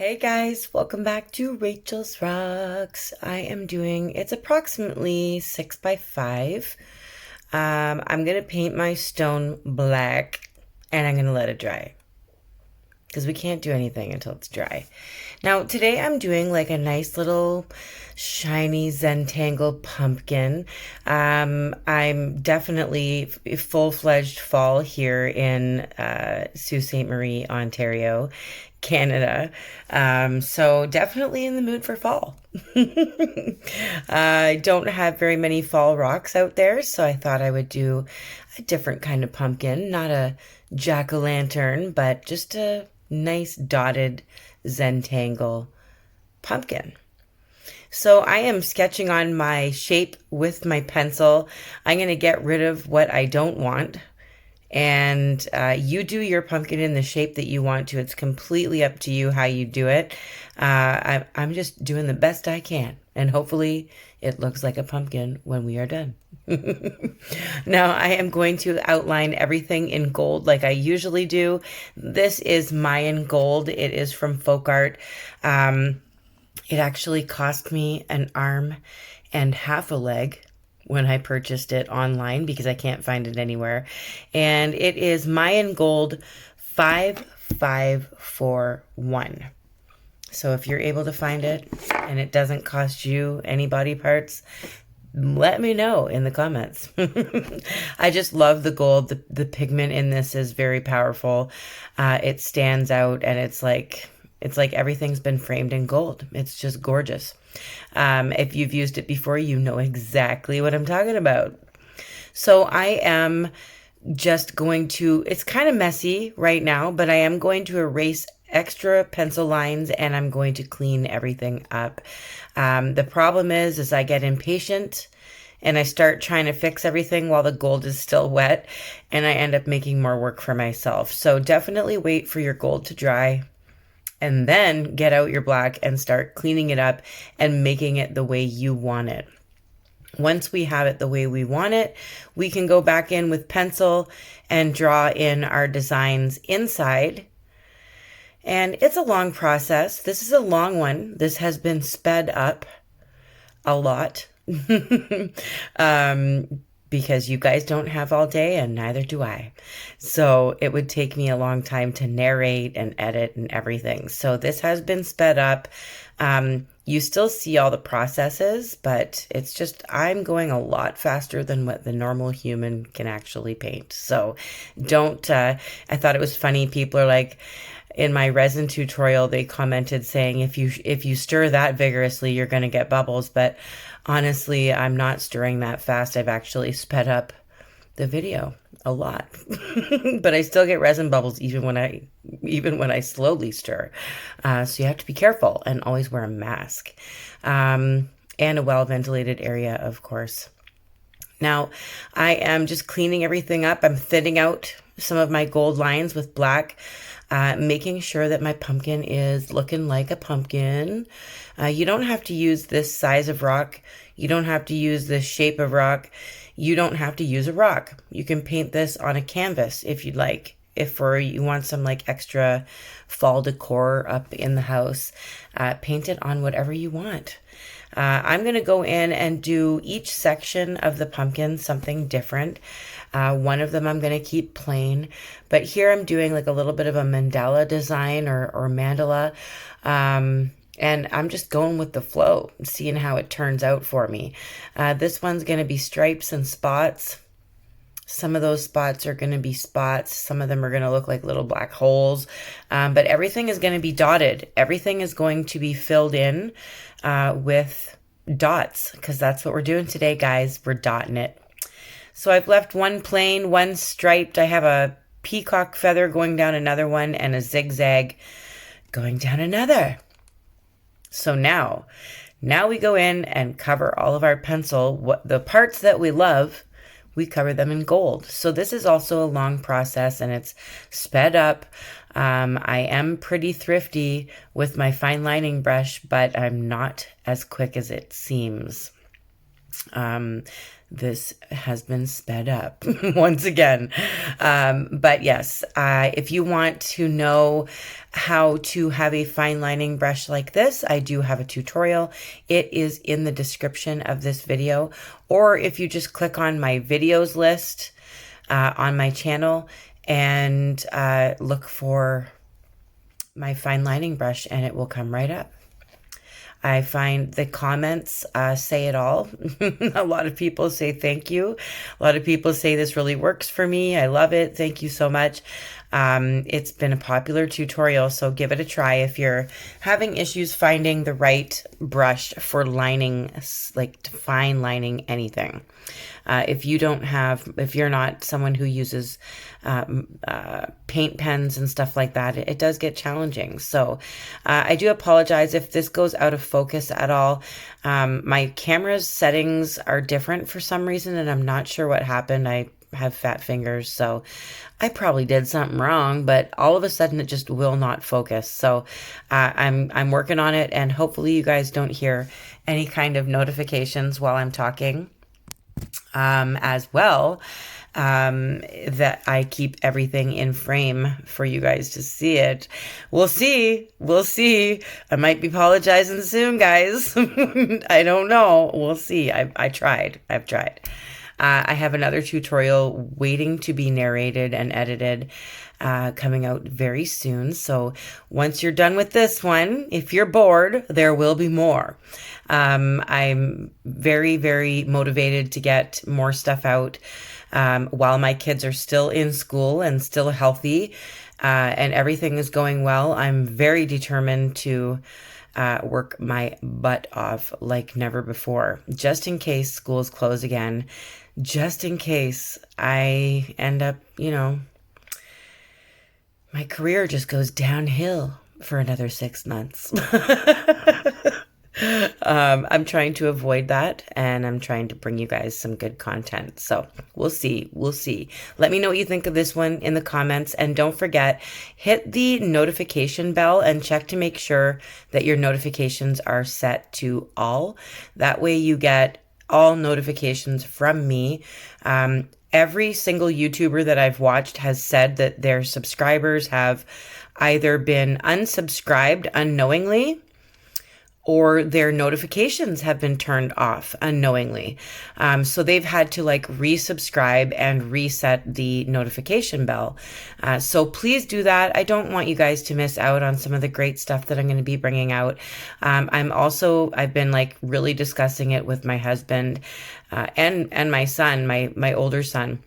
Hey guys, welcome back to Rachel's Rocks. It's approximately 6 by 5. I'm gonna paint my stone black and I'm gonna let it dry because we can't do anything until it's dry. Now, today I'm doing like a nice little shiny Zentangle pumpkin. I'm definitely full-fledged fall here in Sault Ste. Marie, Ontario, Canada. So definitely in the mood for fall. I don't have very many fall rocks out there, so I thought I would do a different kind of pumpkin, not a jack-o'-lantern, but just a nice dotted Zentangle pumpkin. So I am sketching on my shape with my pencil. I'm going to get rid of what I don't want. And you do your pumpkin in the shape that you want to. It's completely up to you how you do it. I'm just doing the best I can. And hopefully it looks like a pumpkin when we are done. Now I am going to outline everything in gold like I usually do. This is Mayan gold. It is from Folkart. It actually cost me an arm and half a leg when I purchased it online because I can't find it anywhere. And it is Mayan Gold 5541. So if you're able to find it and it doesn't cost you any body parts, let me know in the comments. I just love the gold. The pigment in this is very powerful. It stands out and it's like everything's been framed in gold. It's just gorgeous. If you've used it before, you know exactly what I'm talking about. So I am just going to, it's kind of messy right now, but I am going to erase extra pencil lines and I'm going to clean everything up. The problem is I get impatient and I start trying to fix everything while the gold is still wet and I end up making more work for myself. So definitely wait for your gold to dry and then get out your black and start cleaning it up and making it the way you want it. Once we have it the way we want it, we can go back in with pencil and draw in our designs inside. And it's a long process. This is a long one. This has been sped up a lot because you guys don't have all day and neither do I. So it would take me a long time to narrate and edit and everything. So this has been sped up. You still see all the processes, but it's just I'm going a lot faster than what the normal human can actually paint. So don't, I thought it was funny. People are like, in my resin tutorial, they commented saying, if you stir that vigorously, you're going to get bubbles. But honestly, I'm not stirring that fast. I've actually sped up the video a lot, but I still get resin bubbles even when I slowly stir. So you have to be careful and always wear a mask, and a well-ventilated area, of course. Now, I am just cleaning everything up. I'm thinning out some of my gold lines with black, making sure that my pumpkin is looking like a pumpkin. You don't have to use this size of rock. You don't have to use this shape of rock. You don't have to use a rock. You can paint this on a canvas if you'd like. If you want some like extra fall decor up in the house, paint it on whatever you want. I'm going to go in and do each section of the pumpkin something different. One of them I'm going to keep plain, but here I'm doing like a little bit of a mandala design or mandala. And I'm just going with the flow, seeing how it turns out for me. This one's going to be stripes and spots. Some of those spots are going to be spots. Some of them are going to look like little black holes. But everything is going to be dotted. Everything is going to be filled in with dots because that's what we're doing today, guys. We're dotting it. So I've left one plain, one striped. I have a peacock feather going down another one and a zigzag going down another. So now we go in and cover all of our pencil. The parts that we love, we cover them in gold. So this is also a long process and it's sped up. I am pretty thrifty with my fine lining brush, but I'm not as quick as it seems. this has been sped up once again. But yes, if you want to know how to have a fine lining brush like this, I do have a tutorial. It is in the description of this video, or if you just click on my videos list on my channel and look for my fine lining brush, and it will come right up. I find the comments say it all. A lot of people say thank you. A lot of people say this really works for me. I love it. Thank you so much. It's been a popular tutorial, so give it a try if you're having issues finding the right brush for lining, like fine lining anything. If you're not someone who uses paint pens and stuff like that, it does get challenging. So I do apologize if this goes out of focus at all. My camera's settings are different for some reason, and I'm not sure what happened. I have fat fingers, so I probably did something wrong, but all of a sudden it just will not focus. So I'm working on it, and hopefully you guys don't hear any kind of notifications while I'm talking. As well, that I keep everything in frame for you guys to see it. We'll see. I might be apologizing soon, guys. I don't know. We'll see. I've tried. I have another tutorial waiting to be narrated and edited, coming out very soon. So once you're done with this one, if you're bored, there will be more. I'm very, very motivated to get more stuff out while my kids are still in school and still healthy, and everything is going well. I'm very determined to work my butt off like never before, just in case schools close again, just in case I end up, my career just goes downhill for another 6 months. I'm trying to avoid that, and I'm trying to bring you guys some good content. So we'll see. Let me know what you think of this one in the comments, and don't forget, hit the notification bell and check to make sure that your notifications are set to all. That way you get all notifications from me. Every single YouTuber that I've watched has said that their subscribers have either been unsubscribed unknowingly, or their notifications have been turned off unknowingly. So they've had to resubscribe and reset the notification bell. So please do that. I don't want you guys to miss out on some of the great stuff that I'm going to be bringing out. I've been really discussing it with my husband and my son, my older son,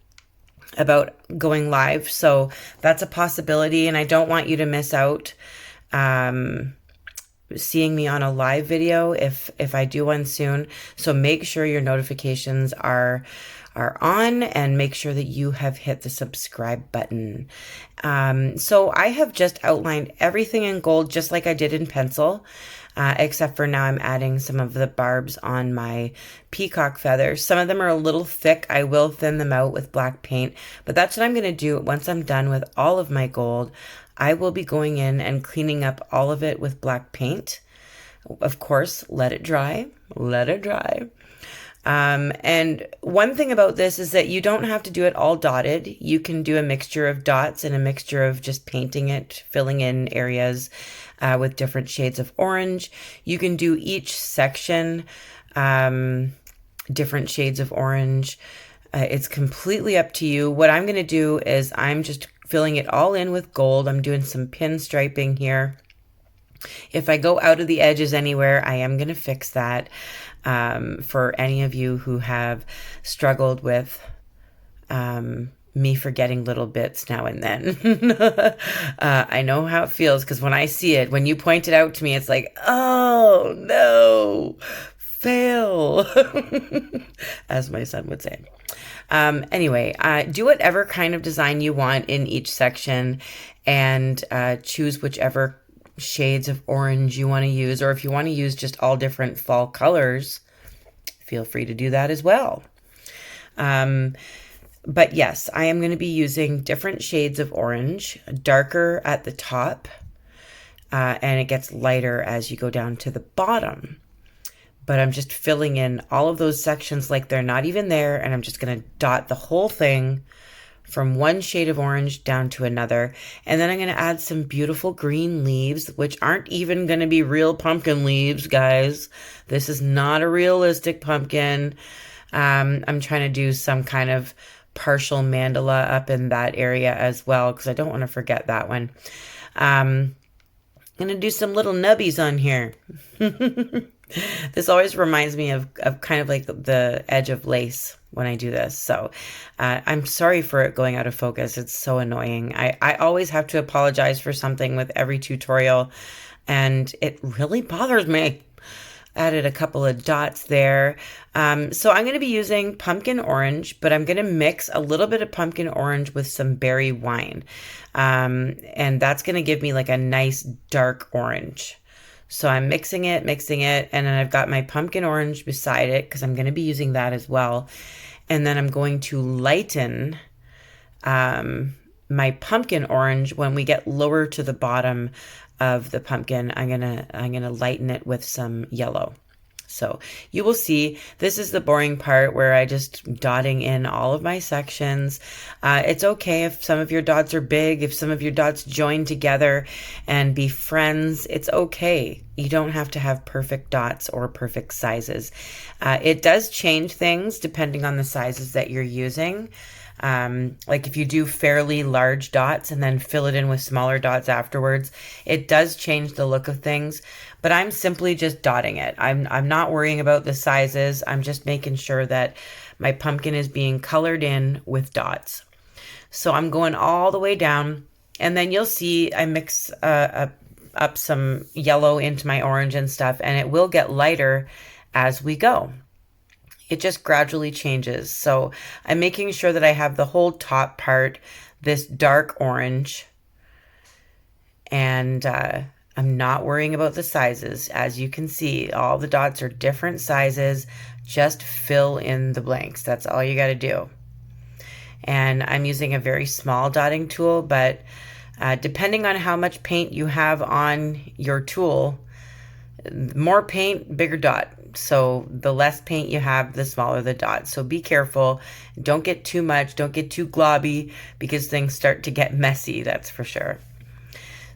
about going live. So that's a possibility, and I don't want you to miss out seeing me on a live video if I do one soon. So make sure your notifications are on, and make sure that you have hit the subscribe button. So I have just outlined everything in gold just like I did in pencil, except for now I'm adding some of the barbs on my peacock feathers. Some of them are a little thick. I will thin them out with black paint, but that's what I'm going to do once I'm done with all of my gold. I will be going in and cleaning up all of it with black paint. Of course, let it dry. And one thing about this is that you don't have to do it all dotted. You can do a mixture of dots and a mixture of just painting it, filling in areas with different shades of orange. You can do each section different shades of orange. It's completely up to you. What I'm going to do is I'm just filling it all in with gold. I'm doing some pin striping here. If I go out of the edges anywhere, I am going to fix that. For any of you who have struggled with me forgetting little bits now and then. I know how it feels, because when I see it, when you point it out to me, it's like, oh no, fail, as my son would say. Anyway, do whatever kind of design you want in each section, and choose whichever shades of orange you want to use, or if you want to use just all different fall colors, feel free to do that as well. But yes, I am going to be using different shades of orange, darker at the top, and it gets lighter as you go down to the bottom. but I'm just filling in all of those sections like they're not even there, and I'm just going to dot the whole thing from one shade of orange down to another. And then I'm going to add some beautiful green leaves, which aren't even going to be real pumpkin leaves, guys. This is not a realistic pumpkin. I'm trying to do some kind of partial mandala up in that area as well, because I don't want to forget that one. I'm going to do some little nubbies on here. This always reminds me of kind of like the edge of lace when I do this. So I'm sorry for it going out of focus. It's so annoying. I always have to apologize for something with every tutorial, and it really bothers me. Added a couple of dots there. So I'm going to be using pumpkin orange, but I'm going to mix a little bit of pumpkin orange with some berry wine. And that's going to give me like a nice dark orange. So I'm mixing it, and then I've got my pumpkin orange beside it because I'm going to be using that as well. And then I'm going to lighten my pumpkin orange when we get lower to the bottom of the pumpkin. I'm gonna lighten it with some yellow. So you will see this is the boring part where I just dotting in all of my sections. It's okay if some of your dots are big, if some of your dots join together and be friends, it's okay. You don't have to have perfect dots or perfect sizes. It does change things depending on the sizes that you're using. Like if you do fairly large dots and then fill it in with smaller dots afterwards, it does change the look of things, but I'm simply just dotting it. I'm not worrying about the sizes. I'm just making sure that my pumpkin is being colored in with dots. So I'm going all the way down, and then you'll see I mix up some yellow into my orange and stuff, and it will get lighter as we go. It just gradually changes. So I'm making sure that I have the whole top part, this dark orange, and I'm not worrying about the sizes. As you can see, all the dots are different sizes. Just fill in the blanks. That's all you got to do. And I'm using a very small dotting tool, but depending on how much paint you have on your tool, more paint, bigger dot. So the less paint you have, the smaller the dot. So be careful. Don't get too much. Don't get too globby because things start to get messy, that's for sure.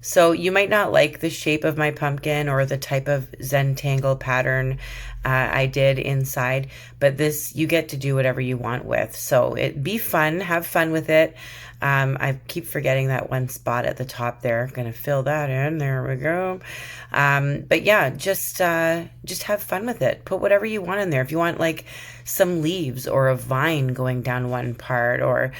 So you might not like the shape of my pumpkin or the type of Zentangle pattern I did inside, but this you get to do whatever you want with. So be fun, have fun with it. I keep forgetting that one spot at the top there. I'm gonna fill that in. There we go. But yeah, just have fun with it. Put whatever you want in there. If you want like some leaves or a vine going down one part, or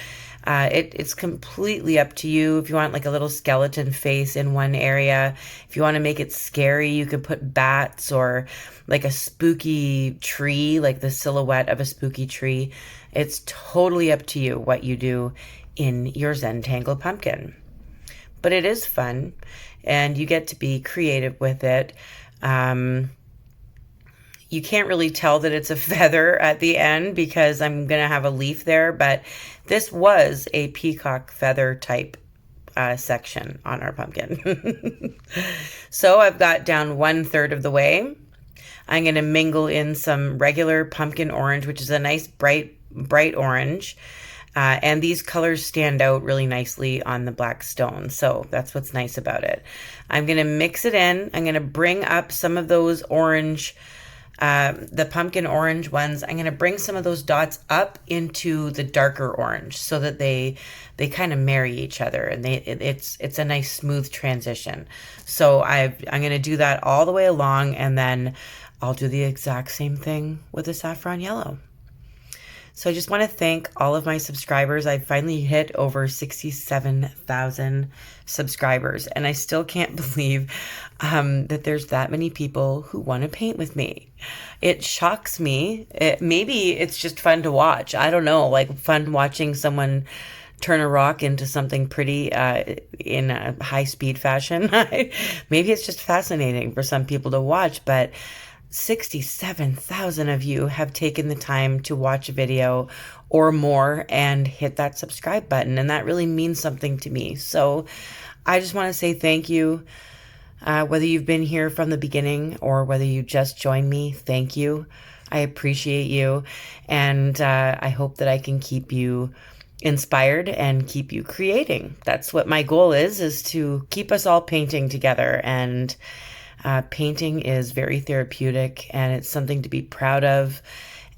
it's completely up to you. If you want like a little skeleton face in one area, if you want to make it scary, you could put bats or like a spooky tree, like the silhouette of a spooky tree. It's totally up to you what you do in your Zentangle pumpkin. But it is fun, and you get to be creative with it. You can't really tell that it's a feather at the end because I'm going to have a leaf there, but this was a peacock feather type section on our pumpkin. So I've got down 1/3 of the way. I'm going to mingle in some regular pumpkin orange, which is a nice bright orange. And these colors stand out really nicely on the black stone. So that's what's nice about it. I'm going to mix it in. I'm going to bring up some of those orange, the pumpkin orange ones. I'm going to bring some of those dots up into the darker orange so that they kind of marry each other, and it's a nice smooth transition. So I'm going to do that all the way along, and then I'll do the exact same thing with the saffron yellow. So I just want to thank all of my subscribers. I finally hit over 67,000 subscribers, and I still can't believe that there's that many people who want to paint with me. It shocks me. Maybe it's just fun to watch. I don't know, like fun watching someone turn a rock into something pretty in a high-speed fashion. Maybe it's just fascinating for some people to watch, but 67,000 of you have taken the time to watch a video or more and hit that subscribe button, and that really means something to me. So I just want to say thank you. Whether you've been here from the beginning or whether you just joined me, thank you. I appreciate you. And I hope that I can keep you inspired and keep you creating. That's what my goal is to keep us all painting together. And painting is very therapeutic and it's something to be proud of.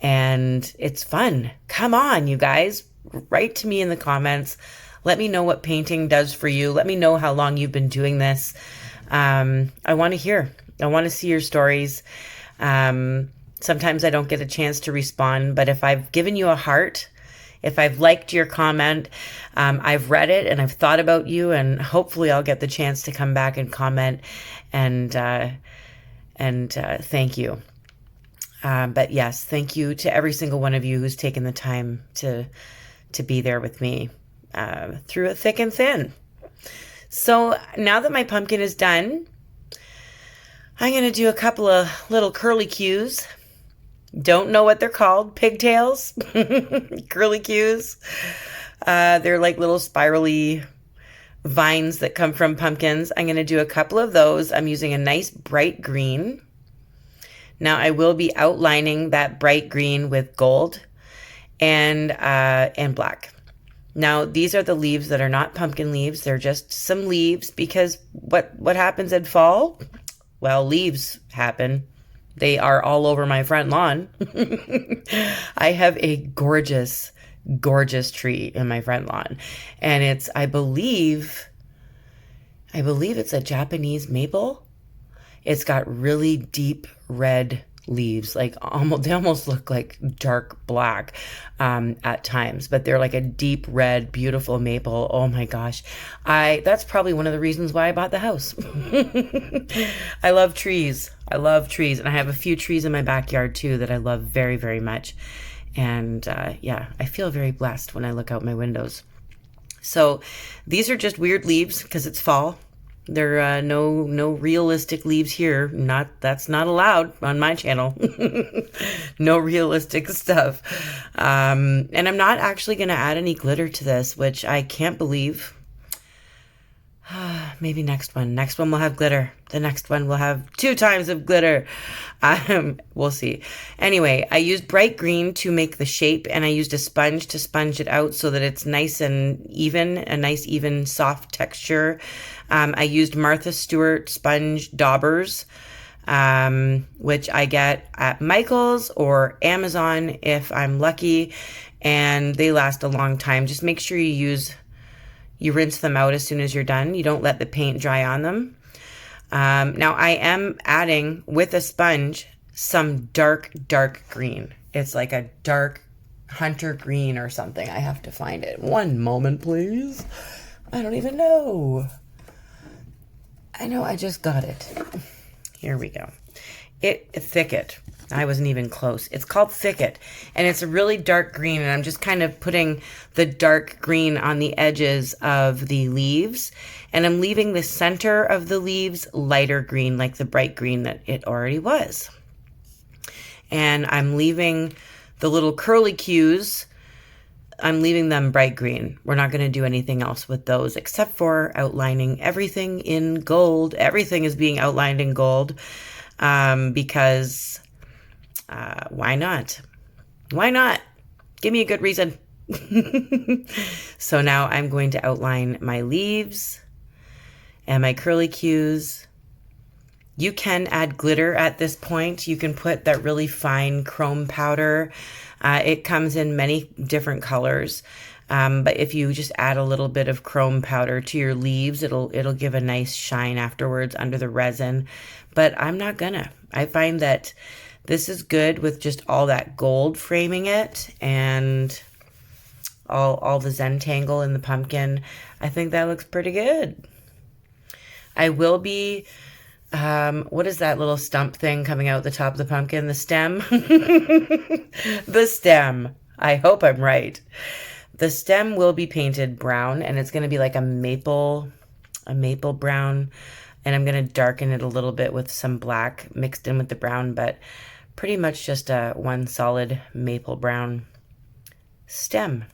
And it's fun. Come on, you guys. Write to me in the comments. Let me know what painting does for you. Let me know how long you've been doing this. I want to hear. I want to see your stories. Sometimes I don't get a chance to respond, but if I've given you a heart, if I've liked your comment, I've read it and I've thought about you, and hopefully I'll get the chance to come back and comment and thank you. But yes, thank you to every single one of you who's taken the time to be there with me through it thick and thin. So now that my pumpkin is done, I'm going to do a couple of little curly cues. Don't know what they're called. Pigtails? Curly cues. They're like little spirally vines that come from pumpkins. I'm going to do a couple of those. I'm using a nice bright green. Now I will be outlining that bright green with gold and black. Now these are the leaves that are not pumpkin leaves. They're just some leaves because what happens in fall? Well, leaves happen. They are all over my front lawn. I have a gorgeous, gorgeous tree in my front lawn. And it's, I believe it's a Japanese maple. It's got really deep red leaves, like they almost look like dark black at times, but they're like a deep red, beautiful maple. Oh my gosh. That's probably one of the reasons why I bought the house. I love trees. And I have a few trees in my backyard too that I love very, very much. And yeah, I feel very blessed when I look out my windows. So these are just weird leaves because it's fall. There are no realistic leaves here. That's not allowed on my channel. No realistic stuff. And I'm not actually going to add any glitter to this, which I can't believe. Maybe next one. Next one will have glitter. The next one will have 2 times of glitter. We'll see. Anyway, I used bright green to make the shape, and I used a sponge to sponge it out so that it's nice and even, a nice, even, soft texture. I used Martha Stewart sponge daubers, which I get at Michael's or Amazon if I'm lucky, and they last a long time. Just make sure you rinse them out as soon as you're done. You don't let the paint dry on them. Now I am adding with a sponge some dark green. It's like a dark hunter green or something. I have to find it. One moment, please. I don't even know. I know I just got it. Here we go. Thicket. I wasn't even close. It's called Thicket, and it's a really dark green, and I'm just kind of putting the dark green on the edges of the leaves, and I'm leaving the center of the leaves lighter green, like the bright green that it already was. And I'm leaving the little curly cues, I'm leaving them bright green. We're not going to do anything else with those except for outlining everything in gold. Everything is being outlined in gold because why not? Why not? Give me a good reason. So now I'm going to outline my leaves and my curly cues. You can add glitter at this point. You can put that really fine chrome powder. It comes in many different colors. But if you just add a little bit of chrome powder to your leaves, it'll give a nice shine afterwards under the resin. But I'm not gonna. I find that this is good with just all that gold framing it and all the Zentangle in the pumpkin. I think that looks pretty good. I will be, what is that little stump thing coming out the top of the pumpkin? The stem? The stem. I hope I'm right. The stem will be painted brown, and it's going to be like a maple brown, and I'm going to darken it a little bit with some black mixed in with the brown, but pretty much just a one solid maple brown stump.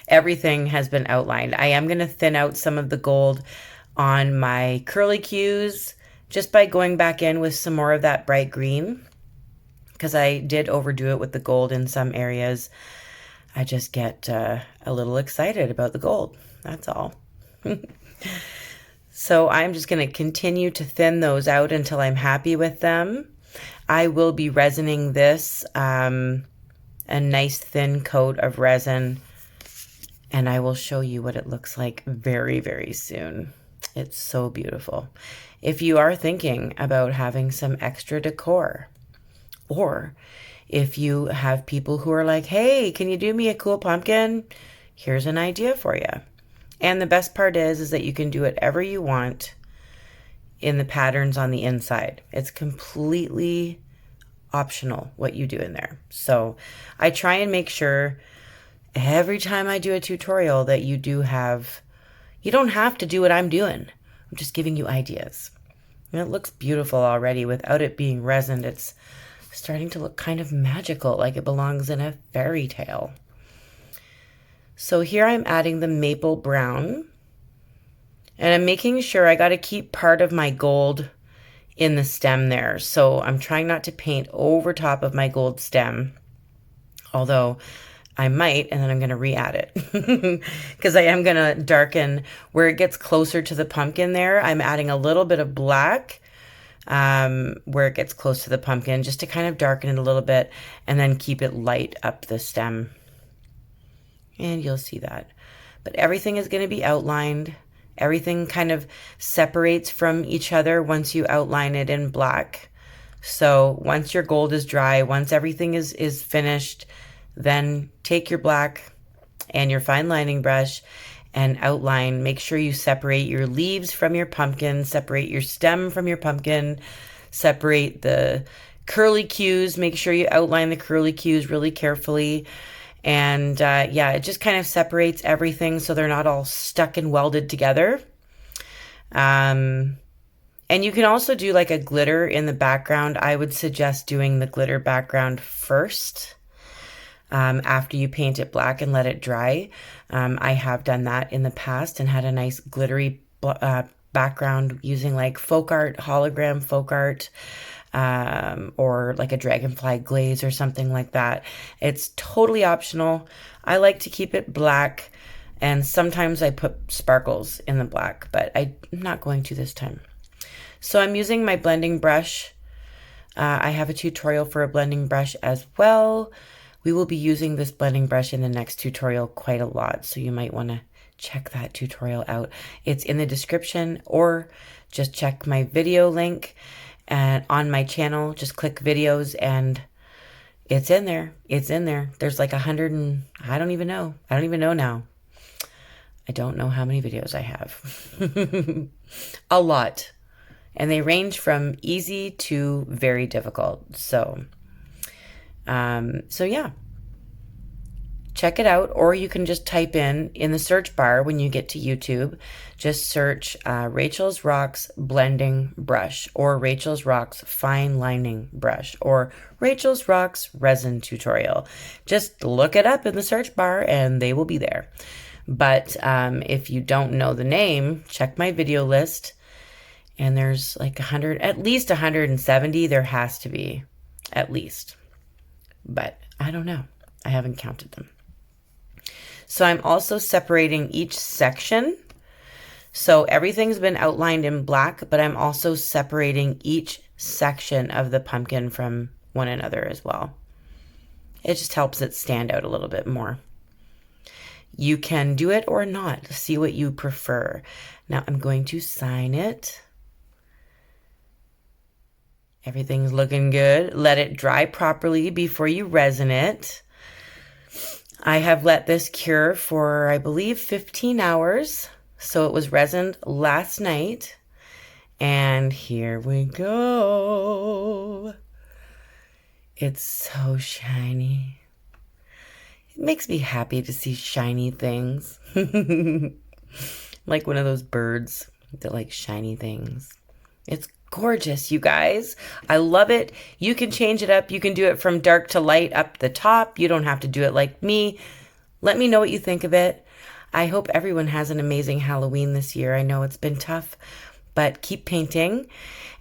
Everything has been outlined. I am going to thin out some of the gold on my curly cues just by going back in with some more of that bright green, because I did overdo it with the gold in some areas. I just get a little excited about the gold. That's all. So I'm just going to continue to thin those out until I'm happy with them. I will be resining this, a nice thin coat of resin, and I will show you what it looks like very, very soon. It's so beautiful. If you are thinking about having some extra decor, or if you have people who are like, hey, can you do me a cool pumpkin? Here's an idea for you. And the best part is that you can do whatever you want in the patterns on the inside. It's completely optional what you do in there. So I try and make sure every time I do a tutorial that you don't have to do what I'm doing. I'm just giving you ideas. And it looks beautiful already without it being resined. It's starting to look kind of magical, like it belongs in a fairy tale. So here I'm adding the maple brown, and I'm making sure I got to keep part of my gold in the stem there. So I'm trying not to paint over top of my gold stem, although I might, and then I'm going to re-add it because I am going to darken where it gets closer to the pumpkin there. I'm adding a little bit of black where it gets close to the pumpkin, just to kind of darken it a little bit and then keep it light up the stem. And you'll see that. But everything is going to be outlined. Everything kind of separates from each other once you outline it in black. So once your gold is dry, once everything is finished, then take your black and your fine lining brush and outline. Make sure you separate your leaves from your pumpkin, separate your stem from your pumpkin, separate the curly cues. Make sure you outline the curly cues really carefully. And yeah, it just kind of separates everything so they're not all stuck and welded together. And you can also do like a glitter in the background. I would suggest doing the glitter background first after you paint it black and let it dry. I have done that in the past and had a nice glittery background using like Folkart, hologram Folkart. Or like a dragonfly glaze or something like that. It's totally optional. I like to keep it black, and sometimes I put sparkles in the black, but I'm not going to this time. So I'm using my blending brush. I have a tutorial for a blending brush as well. We will be using this blending brush in the next tutorial quite a lot, so you might want to check that tutorial out. It's in the description, or just check my video link. And on my channel, just click videos and it's in there. It's in there. There's like 100 and I don't even know. I don't even know now. I don't know how many videos I have. A lot. And they range from easy to very difficult. So yeah. Check it out, or you can just type in the search bar when you get to YouTube, just search Rachel's Rocks Blending Brush, or Rachel's Rocks Fine Lining Brush, or Rachel's Rocks Resin Tutorial. Just look it up in the search bar and they will be there. But if you don't know the name, check my video list, and there's like at least 170. There has to be, at least. But I don't know. I haven't counted them. So I'm also separating each section. So everything's been outlined in black, but I'm also separating each section of the pumpkin from one another as well. It just helps it stand out a little bit more. You can do it or not. See what you prefer. Now I'm going to sign it. Everything's looking good. Let it dry properly before you resin it. I have let this cure for, I believe, 15 hours. So it was resined last night. And here we go. It's so shiny. It makes me happy to see shiny things. Like one of those birds that like shiny things. It's gorgeous, you guys. I love it. You can change it up. You can do it from dark to light up the top. You don't have to do it like me. Let me know what you think of it. I hope everyone has an amazing Halloween this year. I know it's been tough, but keep painting.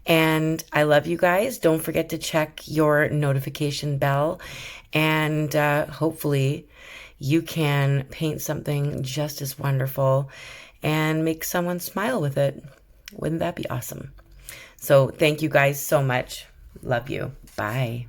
And I love you guys. Don't forget to check your notification bell. And hopefully you can paint something just as wonderful and make someone smile with it. Wouldn't that be awesome? So thank you guys so much. Love you. Bye.